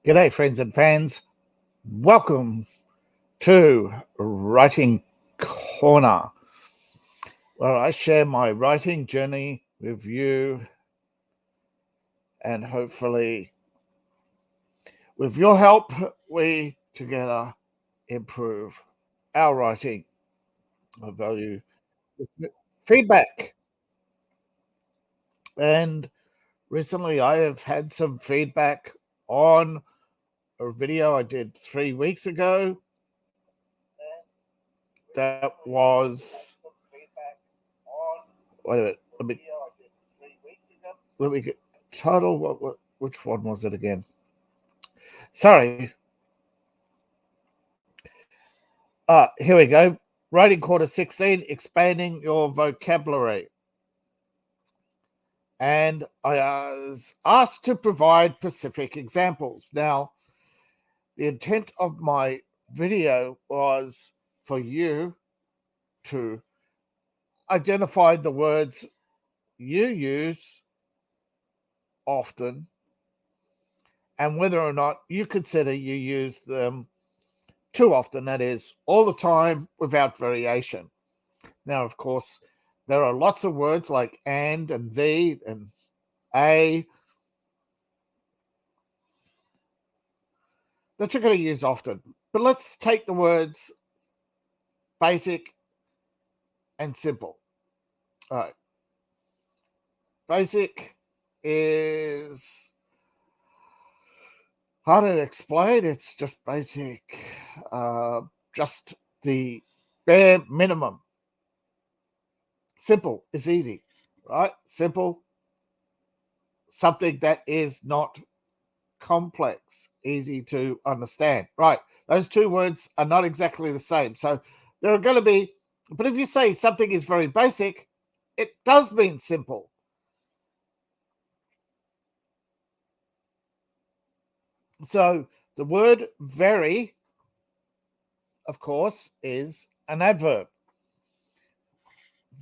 G'day, friends and fans. Welcome to Writing Corner, where I share my writing journey with you and hopefully, with your help, we together improve our writing. I value feedback. And recently, I have had some feedback on a video I did 3 weeks ago that was. Wait a minute. Let me get title. Which one was it again? Sorry. Here we go. Writing Quarter 16, expanding your vocabulary. And I was asked to provide specific examples. Now, the intent of my video was for you to identify the words you use often and whether or not you consider you use them too often, that is, all the time without variation. Now, of course, there are lots of words like and the and a that you're going to use often. But let's take the words basic and simple. All right. Basic is hard to explain. It's just basic, just the bare minimum. Simple is easy, right? Simple, something that is not complex, easy to understand, right? Those two words are not exactly the same. So there are going to be, but if you say something is very basic, it does mean simple. So the word very, of course, is an adverb.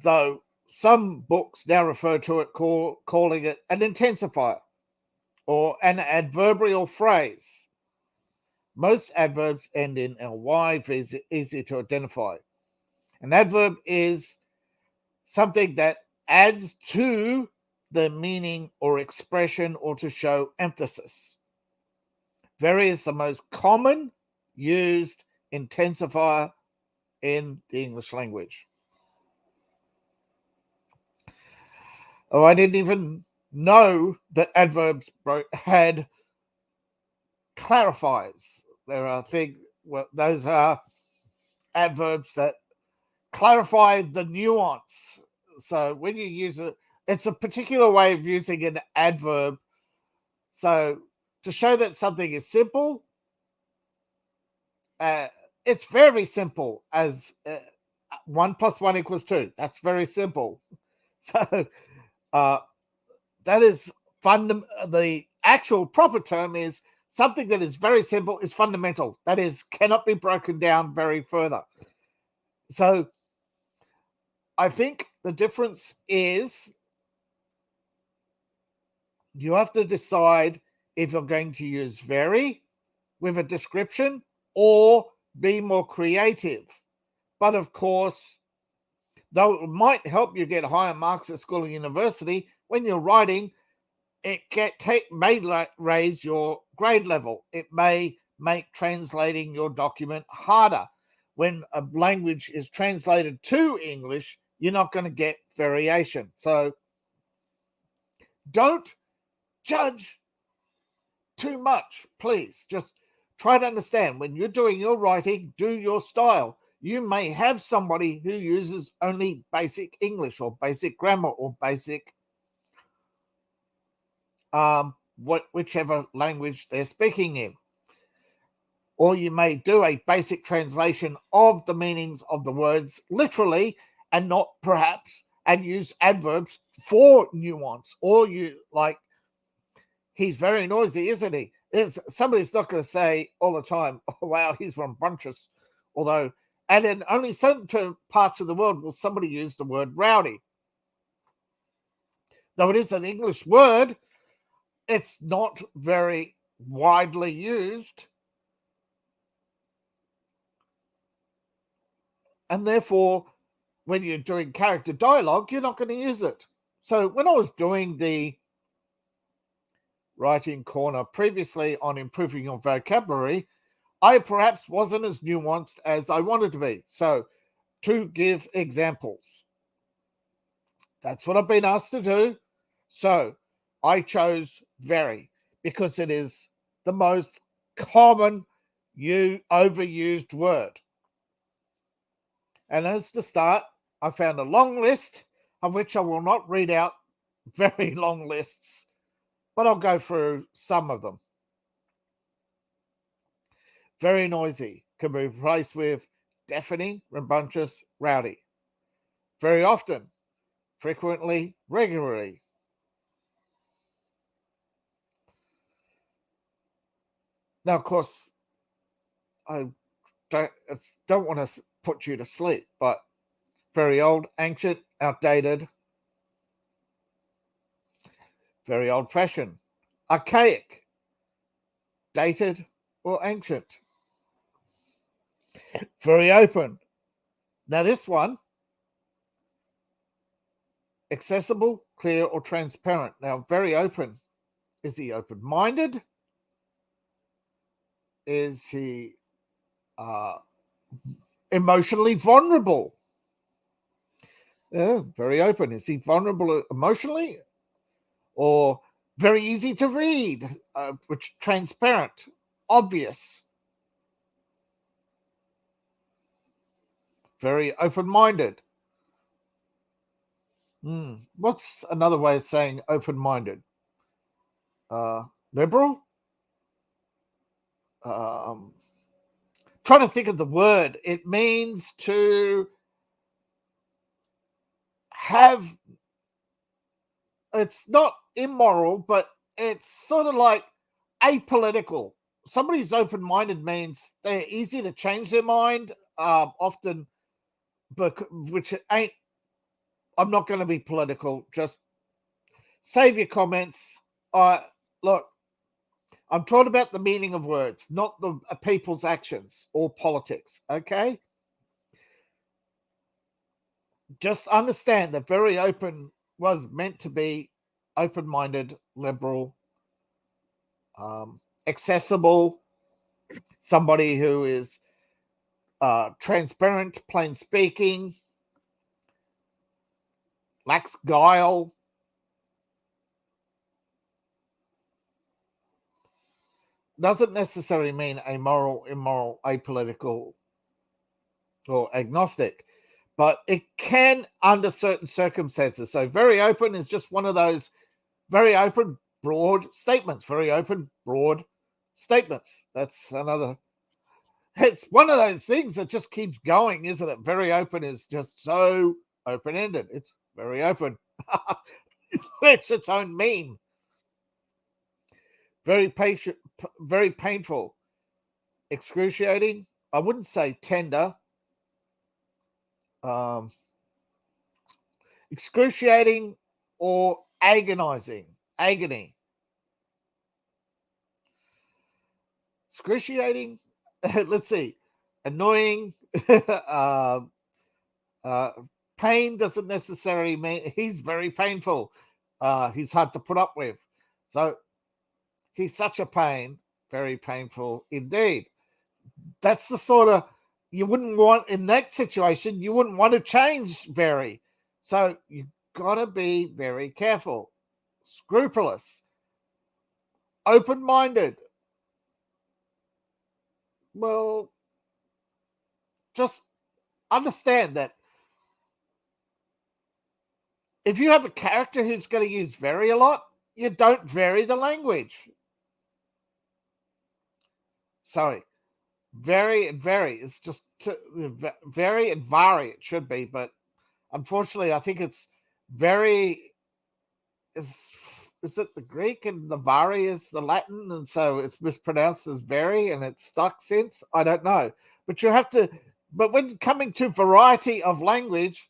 Though some books now refer to it calling it an intensifier or an adverbial phrase. Most adverbs end in ly, easy to identify. An adverb is something that adds to the meaning or expression or to show emphasis. Very is the most common used intensifier in the English language. Oh, I didn't even know that adverbs had clarifiers. There are things, well, those are adverbs that clarify the nuance. So when you use it, it's a particular way of using an adverb. So to show that something is simple, it's very simple as 1 + 1 = 2. That's very simple. So that is the actual proper term is something that is very simple is fundamental. That is, cannot be broken down very further. So I think the difference is you have to decide if you're going to use very with a description or be more creative. But of course, though it might help you get higher marks at school and university, when you're writing, it may raise your grade level. It may make translating your document harder. When a language is translated to English, you're not going to get variation. So don't judge too much, please. Just try to understand when you're doing your writing, do your style. You may have somebody who uses only basic English or basic grammar or basic whichever language they're speaking in. Or you may do a basic translation of the meanings of the words literally and not perhaps and use adverbs for nuance. Or you like, he's very noisy, isn't he? Somebody's not going to say all the time, oh, wow, he's rambunctious. Although, and in only some parts of the world will somebody use the word rowdy. Though it is an English word, it's not very widely used, and therefore when you're doing character dialogue, you're not going to use it. So when I was doing the writing corner previously on improving your vocabulary, I perhaps wasn't as nuanced as I wanted to be. So to give examples, that's what I've been asked to do. So I chose very because it is the most common overused word. And as to start, I found a long list of which I will not read out very long lists, but I'll go through some of them. Very noisy can be replaced with deafening, rambunctious, rowdy. Very often, frequently, regularly. Now, of course, I don't want to put you to sleep, but very old, ancient, outdated, very old-fashioned, archaic, dated, or ancient. Very open. Now this one, accessible, clear, or transparent. Now, very open. Is he open-minded? Is he emotionally vulnerable? Yeah, very open. Is he vulnerable emotionally? Or very easy to read, which transparent, obvious. Very open-minded. What's another way of saying open-minded? Liberal? Trying to think of the word. It means to have, it's not immoral, but it's sort of like apolitical. Somebody who's open-minded means they're easy to change their mind, often, but which ain't, I'm not going to be political. Just save your comments. Look, I'm talking about the meaning of words, not the people's actions or politics, okay? Just understand that very open was meant to be open-minded, liberal, accessible, somebody who is transparent, plain speaking, lacks guile. Doesn't necessarily mean amoral, immoral, apolitical, or agnostic, but it can under certain circumstances. So very open is just one of those very open, broad statements. Very open, broad statements. That's another. It's one of those things that just keeps going, isn't it? Very open is just so open-ended. It's very open. It's its own meme. Very patient, very painful, excruciating. I wouldn't say tender. Excruciating or agonizing. Agony. Excruciating. Let's see. Annoying. Pain doesn't necessarily mean he's very painful. He's hard to put up with. So he's such a pain. Very painful indeed. That's the sort of, you wouldn't want in that situation, you wouldn't want to change very. So you got to be very careful, scrupulous, open-minded. Well, just understand that if you have a character who's going to use very a lot, you don't vary the language. Sorry. Vary and vary. It's just vary and vary, it should be, but unfortunately, I think it's very, is it the Greek and the vari is the Latin, and so it's mispronounced as very, and it's stuck since? I don't know. But you have to, but when coming to variety of language,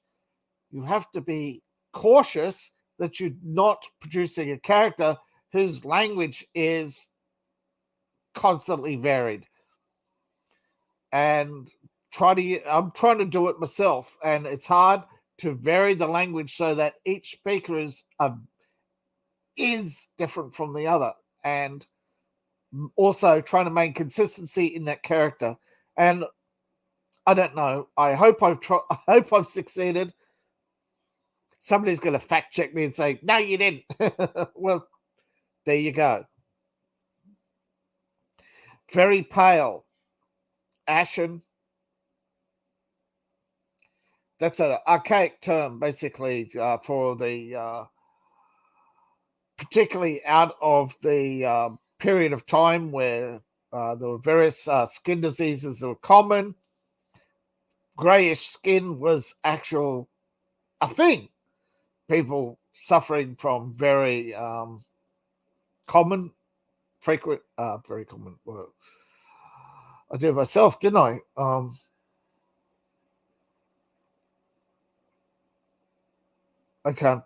you have to be cautious that you're not producing a character whose language is constantly varied. And I'm trying to do it myself, and it's hard to vary the language so that each speaker is different from the other, and also trying to maintain consistency in that character. And I don't know. I hope I've succeeded. Somebody's going to fact check me and say, "No, you didn't." Well, there you go. Very pale, ashen. That's an archaic term, basically, for the particularly out of the period of time where there were various skin diseases that were common. Grayish skin was a thing. People suffering from very common, frequent, very common. Well, I did it myself, didn't I? I can't.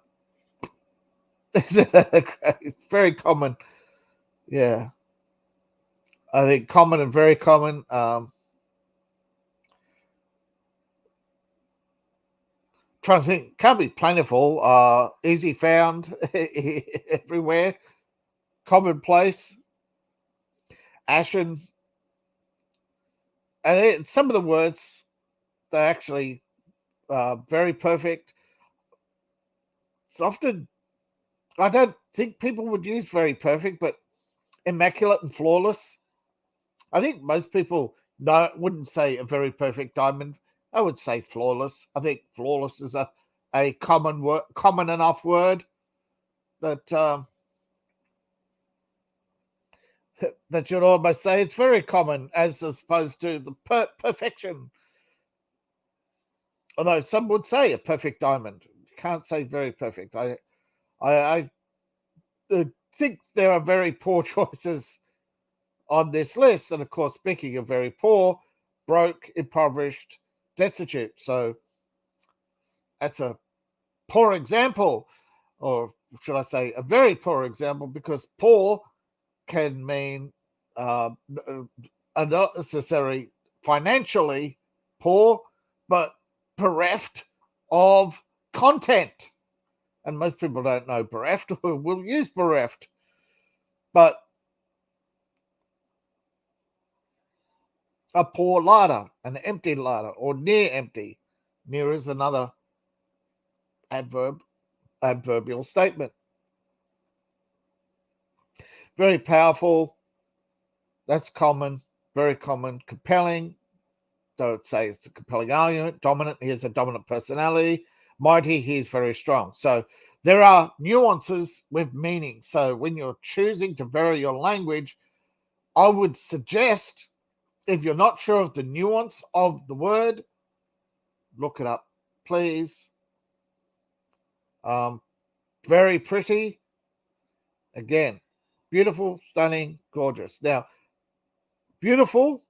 Very common. Yeah. I think common and very common. Trying to think, can't be plentiful. Easy found everywhere. Commonplace. Ashen. And some of the words, they're actually very perfect. It's often, I don't think people would use very perfect, but immaculate and flawless. I think most people wouldn't say a very perfect diamond. I would say flawless. I think flawless is a common enough word that that you'd almost say it's very common as opposed to the perfection. Although some would say a perfect diamond. You can't say very perfect. I think there are very poor choices on this list. And of course, speaking of very poor, broke, impoverished, destitute. So that's a poor example, or should I say a very poor example, because poor can mean not necessarily financially poor, but bereft of content. And most people don't know bereft, or will use bereft. But a poor larder, an empty larder, or near empty. Near is another adverbial statement. Very powerful. That's common. Very common. Compelling. Don't say it's a compelling argument. Dominant. Here's a dominant personality. Mighty. He's very strong. So there are nuances with meaning. So when you're choosing to vary your language, I would suggest, if you're not sure of the nuance of the word, look it up, please. Very pretty. Again, beautiful, stunning, gorgeous. Now, beautiful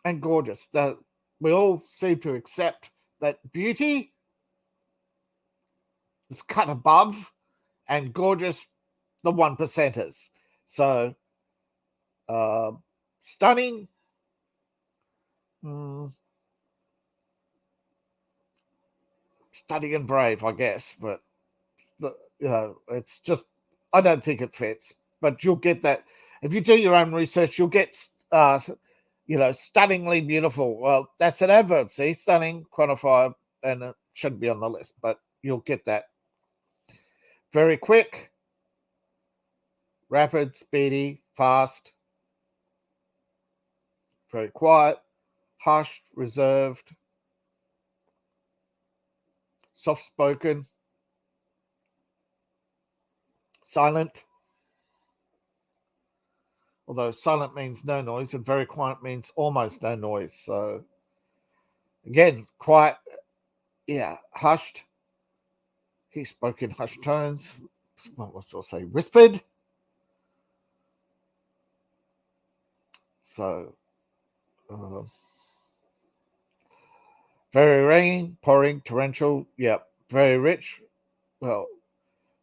and gorgeous. We all seem to accept that beauty is cut above and gorgeous, the 1%ers. So, stunning. Stunning and brave, I guess, but it's just, I don't think it fits. But you'll get that if you do your own research. You'll get stunningly beautiful. Well, that's an adverb. See, stunning, quantifier, and it shouldn't be on the list, but you'll get that. Very quick, rapid, speedy, fast. Very quiet, hushed, reserved, soft-spoken, silent. Although silent means no noise and very quiet means almost no noise. So again, quiet, hushed. He spoke in hushed tones. What was I say? Whispered. So very rain, pouring, torrential. Yep. Very rich. Well,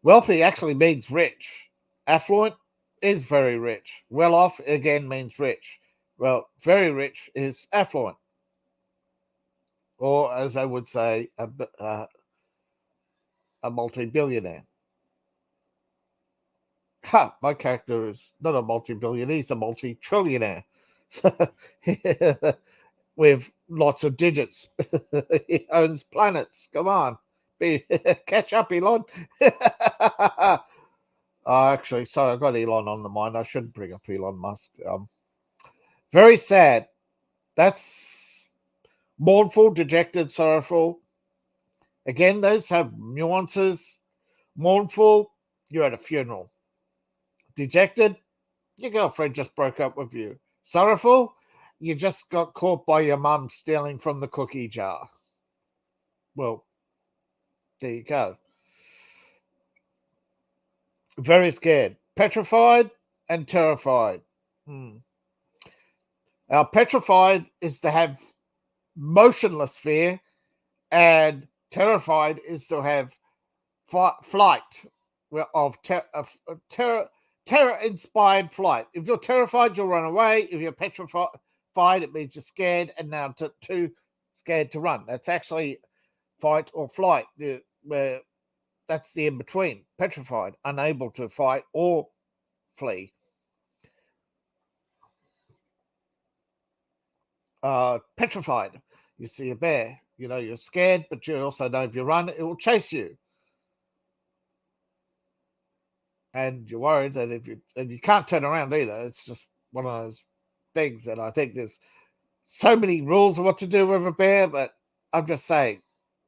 wealthy actually means rich. Affluent, is very rich. Well off, again, means rich. Well, very rich is affluent. Or, as I would say, a multi-billionaire. Ha! My character is not a multi-billionaire, he's a multi-trillionaire. With lots of digits. He owns planets. Come on. Catch up, Elon. Actually, sorry, I got Elon on the mind. I shouldn't bring up Elon Musk. Very sad. That's mournful, dejected, sorrowful. Again, those have nuances. Mournful, you're at a funeral. Dejected, your girlfriend just broke up with you. Sorrowful, you just got caught by your mum stealing from the cookie jar. Well, there you go. Very scared. Petrified and terrified. Now, petrified is to have motionless fear, and terrified is to have flight of terror-inspired flight. If you're terrified, you'll run away. If you're petrified, it means you're scared, and now too scared to run. That's actually fight or flight, where that's the in-between. Petrified, unable to fight or flee. Petrified, you see a bear, you're scared, but you also know if you run, it will chase you. And you're worried that and you can't turn around either. It's just one of those things that I think there's so many rules of what to do with a bear, but I'm just saying,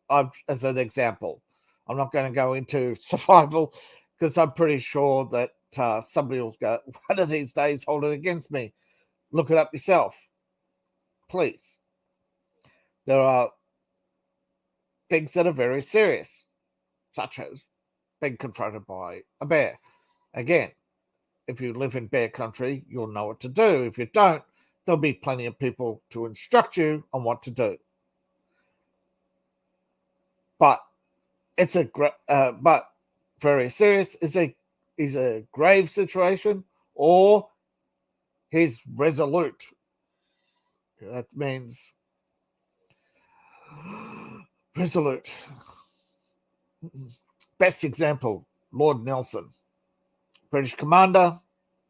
as an example, I'm not going to go into survival because I'm pretty sure that somebody will go, one of these days, hold it against me. Look it up yourself, please. There are things that are very serious, such as being confronted by a bear. Again, if you live in bear country, you'll know what to do. If you don't, there'll be plenty of people to instruct you on what to do. But it's but very serious is a grave situation, or he's resolute. That means resolute. Best example, Lord Nelson, British commander,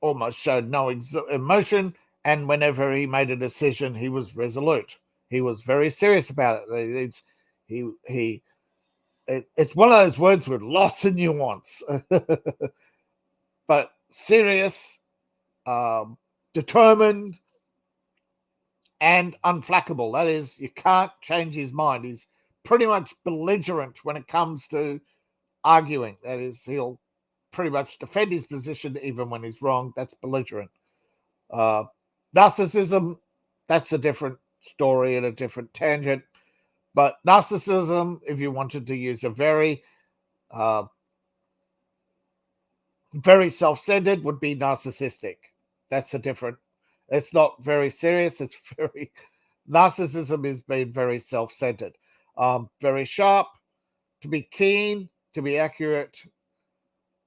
almost showed no emotion, and whenever he made a decision, he was resolute. He was very serious about it. It's one of those words with lots of nuance, but serious, determined, and unflackable. That is, you can't change his mind. He's pretty much belligerent when it comes to arguing. That is, he'll pretty much defend his position even when he's wrong. That's belligerent. Narcissism, that's a different story and a different tangent. But narcissism, if you wanted to use a very self-centered, would be narcissistic. That's a different. It's not very serious. It's very. Narcissism is being very self-centered. Very sharp, to be keen, to be accurate.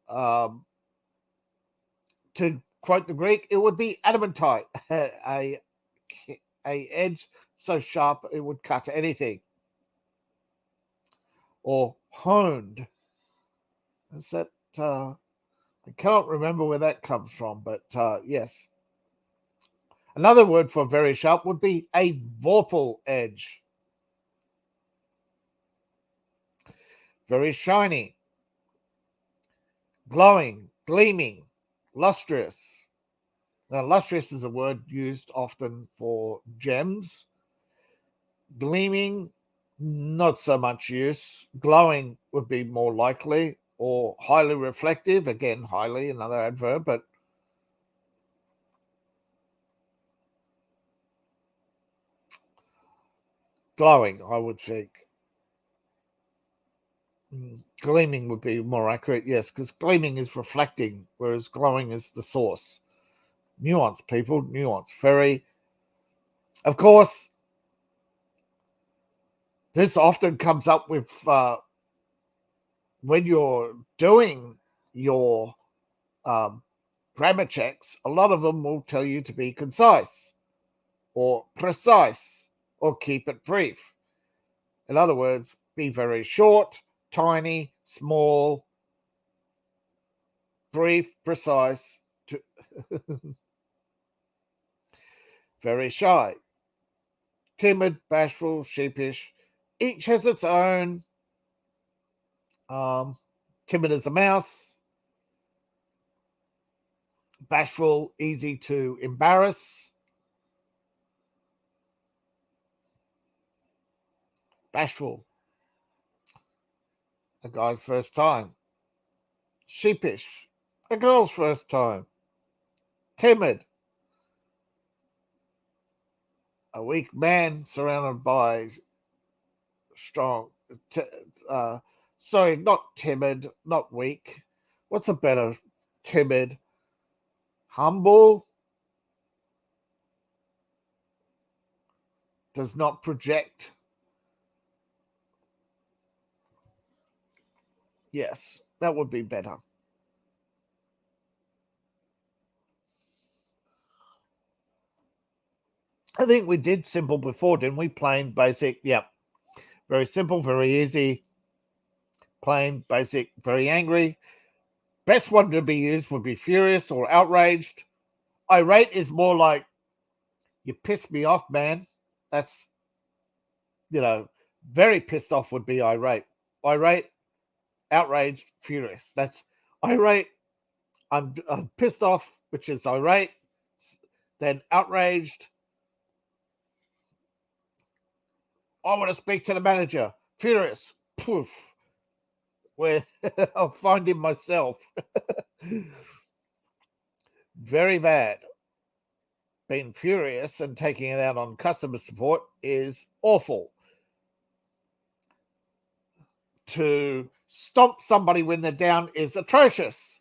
To quote the Greek, it would be adamantite, a edge so sharp it would cut anything. Or honed. Is that I can't remember where that comes from, but yes. Another word for very sharp would be a vorpal edge. Very shiny, glowing, gleaming, lustrous. Now, lustrous is a word used often for gems. Gleaming, not so much use. Glowing would be more likely, or highly reflective. Again, highly, another adverb, but glowing, I would think. Gleaming would be more accurate, yes, because gleaming is reflecting, whereas glowing is the source. Nuance, people, nuance. Very, of course, this often comes up with when you're doing your grammar checks, a lot of them will tell you to be concise or precise or keep it brief. In other words, be very short, tiny, small, brief, precise, very shy, timid, bashful, sheepish. Each has its own. Timid as a mouse, bashful, easy to embarrass, bashful, a guy's first time, sheepish, a girl's first time, timid, a weak man surrounded by strong. Sorry, not timid, not weak. What's a better timid? Humble, does not project. Yes, that would be better. I think we did simple before, didn't we? Plain, basic. Yep. Very simple, very easy. Plain, basic, very angry. Best one to be used would be furious or outraged. Irate is more like, you pissed me off, man. That's, very pissed off would be irate. Irate, outraged, furious. That's irate. I'm pissed off, which is irate. Then outraged. I want to speak to the manager. Furious. Poof. Where I'll find him myself. Very bad. Being furious and taking it out on customer support is awful. To stomp somebody when they're down is atrocious.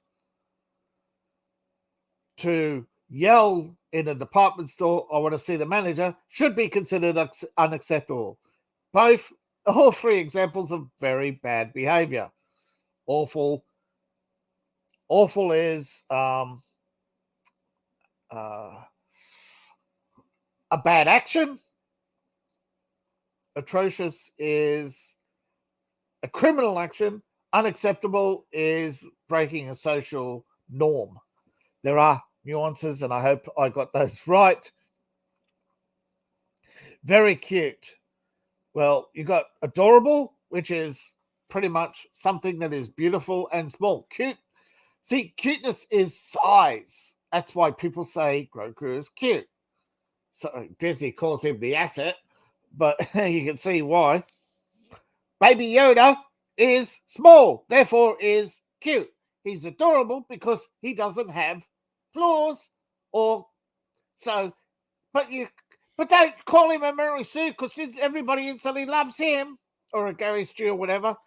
To yell in a department store, I want to see the manager, should be considered unacceptable. All three examples of very bad behavior. Awful. Awful is a bad action. Atrocious is a criminal action. Unacceptable is breaking a social norm. There are nuances, and I hope I got those right. Very cute. Well, you got adorable, which is pretty much something that is beautiful and small. Cute. See, cuteness is size. That's why people say Grogu is cute. So Disney calls him the asset, but you can see why. Baby Yoda is small, therefore is cute. He's adorable because he doesn't have flaws, but don't call him a Mary Sue because everybody instantly loves him, or a Gary Stew or whatever.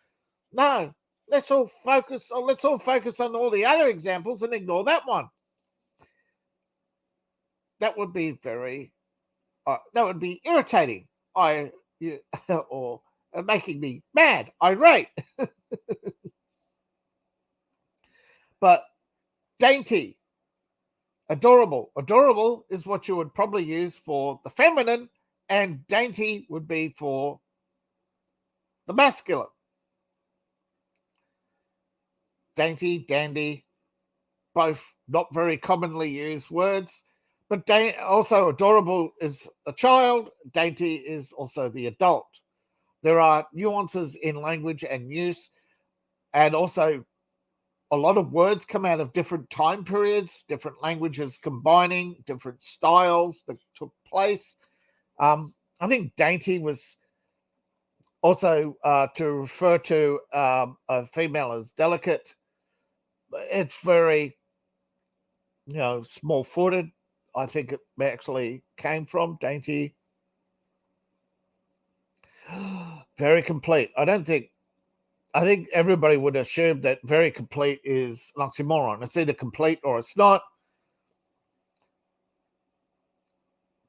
No, let's all focus on all the other examples and ignore that one. That would be that would be irritating. Or making me mad, irate. But dainty, adorable. Adorable is what you would probably use for the feminine, and dainty would be for the masculine. Dainty, dandy, both not very commonly used words. But also adorable is a child, dainty is also the adult. There are nuances in language and use, and also a lot of words come out of different time periods, different languages combining, different styles that took place. I think dainty was also to refer to a female as delicate. It's very, small-footed. I think it actually came from dainty. Very complete. I think everybody would assume that very complete is an oxymoron. It's either complete or it's not.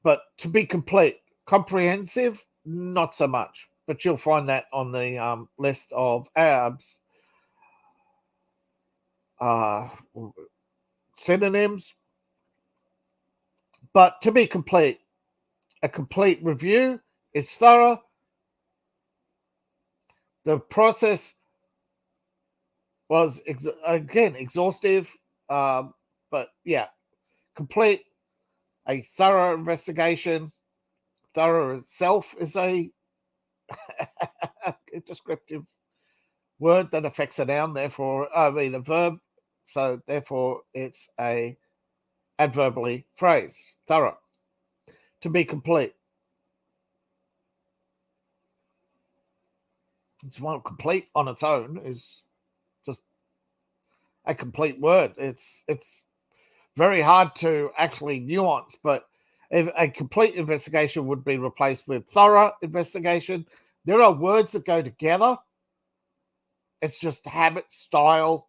But to be complete, comprehensive, not so much. But you'll find that on the list of ABS. synonyms. But to be complete, a complete review is thorough. The process was, again, exhaustive, but yeah, complete, a thorough investigation. Thorough itself is a descriptive word that affects a noun, therefore, a verb, so therefore it's a adverbially phrase, thorough. To be complete. It's one complete on its own is just a complete word. It's very hard to actually nuance, but if a complete investigation would be replaced with thorough investigation. There are words that go together. It's just habit, style.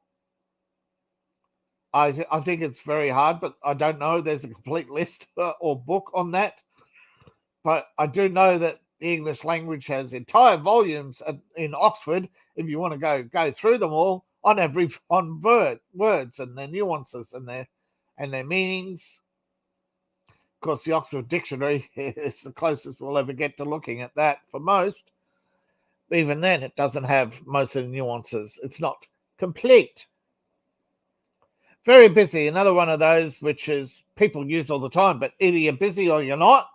I think it's very hard, but I don't know there's a complete list or book on that. But I do know that the English language has entire volumes in Oxford, if you want to go through them all, on words and their nuances and their meanings. Of course, the Oxford Dictionary is the closest we'll ever get to looking at that for most. Even then, it doesn't have most of the nuances. It's not complete. Very busy, another one of those which is people use all the time, but either you're busy or you're not.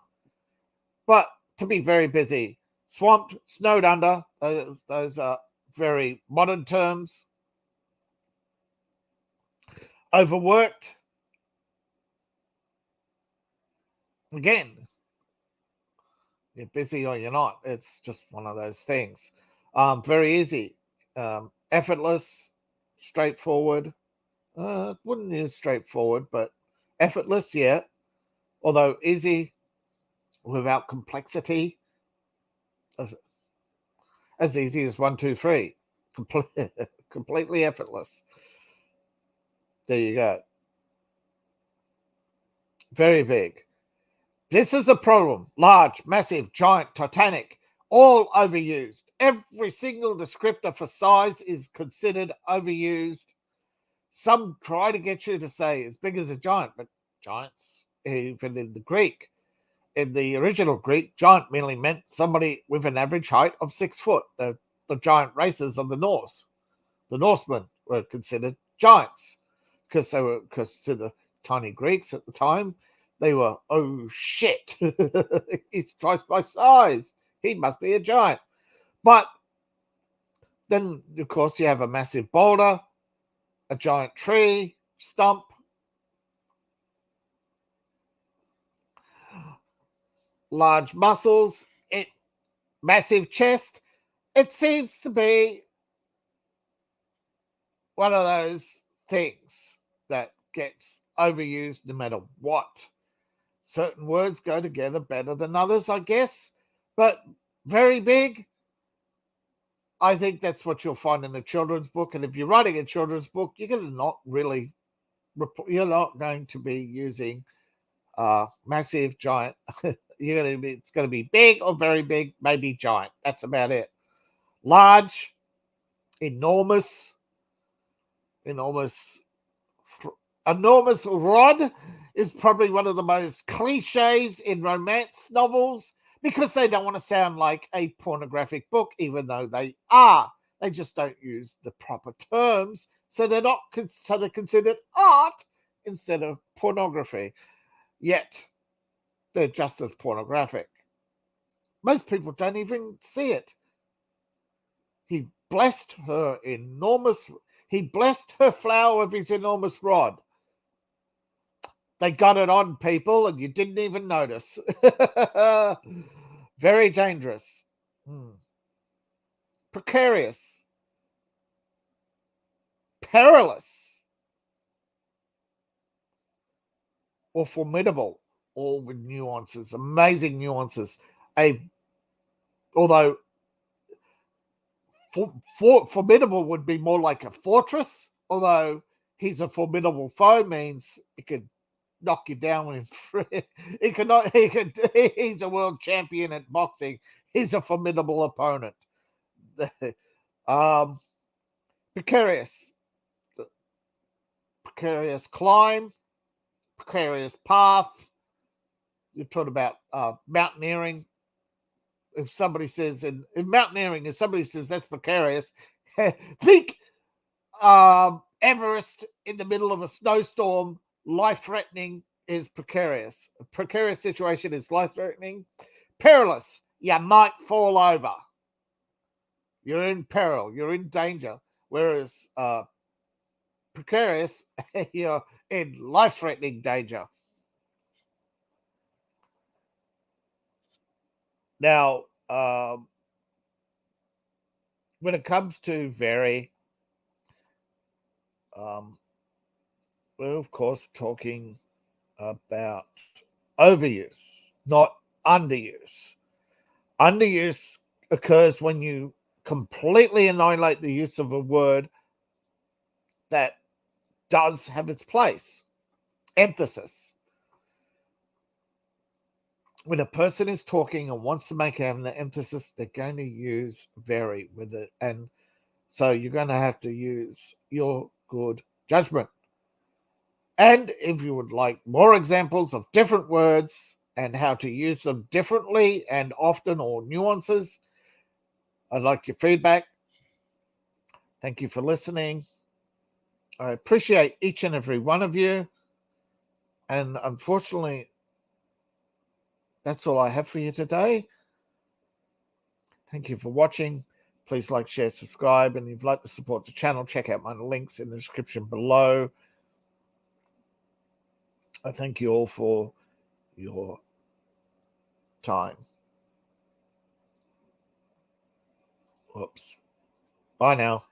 But to be very busy, swamped, snowed under, those are very modern terms. Overworked. Again, you're busy or you're not. It's just one of those things. Very easy. Effortless, straightforward. Wouldn't use straightforward, but effortless, yeah. Although easy without complexity. As easy as 1, 2, 3. Completely effortless. There you go. Very big. This is a problem. Large, massive, giant, titanic, all overused. Every single descriptor for size is considered overused. Some try to get you to say as big as a giant, but giants, even in the Greek, in the original Greek, giant merely meant somebody with an average height of 6 foot. The giant races of the North, the Norsemen, were considered giants because to the tiny Greeks at the time, they were, oh shit, he's twice my size. He must be a giant. But then, of course, you have a massive boulder, a giant tree, stump, large muscles, massive chest. It seems to be one of those things that gets overused no matter what. Certain words go together better than others, I guess, but very big. I think that's what you'll find in a children's book. And if you're writing a children's book, you're not going to be using massive, giant. It's going to be big or very big, maybe giant. That's about it. Large, enormous rod is probably one of the most cliches in romance novels because they don't want to sound like a pornographic book, even though they are. They just don't use the proper terms, so they're considered art instead of pornography. Yet they're just as pornographic. Most people don't even see it. He blessed her flower with his enormous rod. They got it on, people, and you didn't even notice. Very dangerous. Precarious. Perilous. Or formidable. All with nuances. Amazing nuances. Although formidable would be more like a fortress, although he's a formidable foe means he could knock you down with he's a world champion at boxing. He's a formidable opponent. Precarious. precarious climb, precarious path. You talk about mountaineering. If somebody says in mountaineering, if somebody says that's precarious, think Everest in the middle of a snowstorm, life-threatening is precarious. A precarious situation is life-threatening. Perilous, you might fall over. You're in peril, you're in danger. Whereas precarious, you're in life-threatening danger. Now, when it comes to very, we're of course talking about overuse, not underuse. Underuse occurs when you completely annihilate the use of a word that does have its place. Emphasis. When a person is talking and wants to make an emphasis, they're going to use very with it. And so you're going to have to use your good judgment. And if you would like more examples of different words and how to use them differently and often, or nuances, I'd like your feedback. Thank you for listening. I appreciate each and every one of you. And unfortunately, that's all I have for you today. Thank you for watching. Please like, share, subscribe. And if you'd like to support the channel, check out my links in the description below. I thank you all for your time. Whoops. Bye now.